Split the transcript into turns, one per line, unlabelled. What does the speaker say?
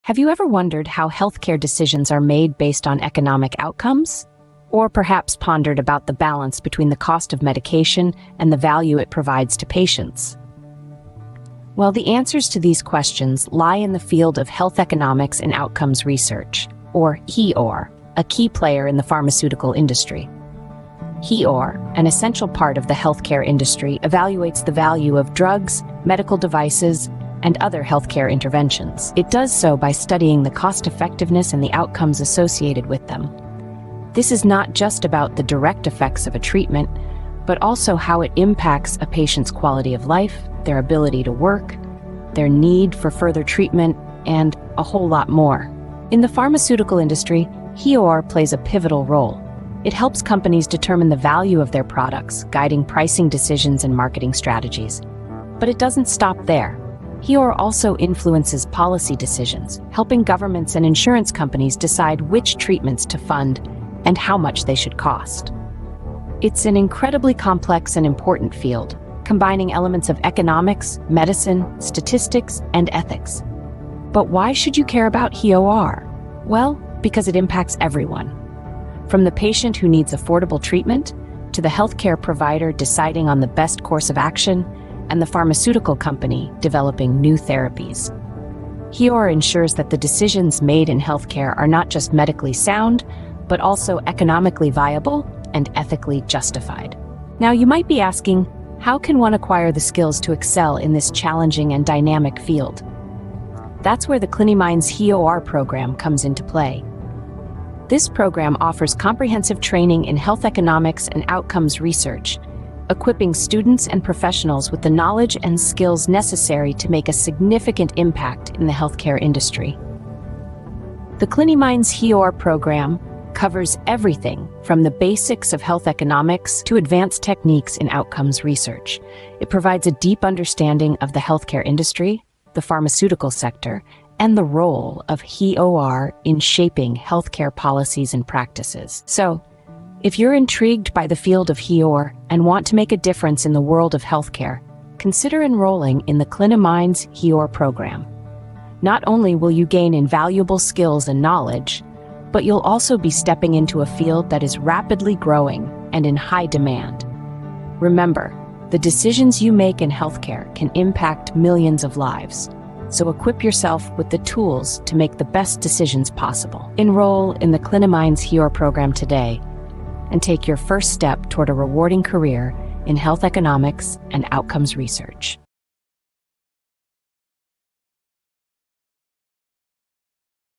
Have you ever wondered how healthcare decisions are made based on economic outcomes? Or perhaps pondered about the balance between the cost of medication and the value it provides to patients? Well, the answers to these questions lie in the field of health economics and outcomes research, or HEOR, a key player in the pharmaceutical industry. HEOR, an essential part of the healthcare industry, evaluates the value of drugs, medical devices, and other healthcare interventions. It does so by studying the cost-effectiveness and the outcomes associated with them. This is not just about the direct effects of a treatment, but also how it impacts a patient's quality of life, their ability to work, their need for further treatment, and a whole lot more. In the pharmaceutical industry, HEOR plays a pivotal role. It helps companies determine the value of their products, guiding pricing decisions and marketing strategies. But it doesn't stop there. HEOR also influences policy decisions, helping governments and insurance companies decide which treatments to fund and how much they should cost. It's an incredibly complex and important field, combining elements of economics, medicine, statistics, and ethics. But why should you care about HEOR? Well, because it impacts everyone. From the patient who needs affordable treatment, to the healthcare provider deciding on the best course of action, and the pharmaceutical company developing new therapies. HEOR ensures that the decisions made in healthcare are not just medically sound, but also economically viable and ethically justified. Now, you might be asking, how can one acquire the skills to excel in this challenging and dynamic field? That's where the Cliniminds HEOR program comes into play. This program offers comprehensive training in health economics and outcomes research, equipping students and professionals with the knowledge and skills necessary to make a significant impact in the healthcare industry. The Cliniminds HEOR program covers everything from the basics of health economics to advanced techniques in outcomes research. It provides a deep understanding of the healthcare industry, the pharmaceutical sector, and the role of HEOR in shaping healthcare policies and practices. So, if you're intrigued by the field of HEOR and want to make a difference in the world of healthcare, consider enrolling in the Cliniminds HEOR program. Not only will you gain invaluable skills and knowledge, but you'll also be stepping into a field that is rapidly growing and in high demand. Remember, the decisions you make in healthcare can impact millions of lives, so equip yourself with the tools to make the best decisions possible. Enroll in the Cliniminds HEOR program today and take your first step toward a rewarding career in health economics and outcomes research.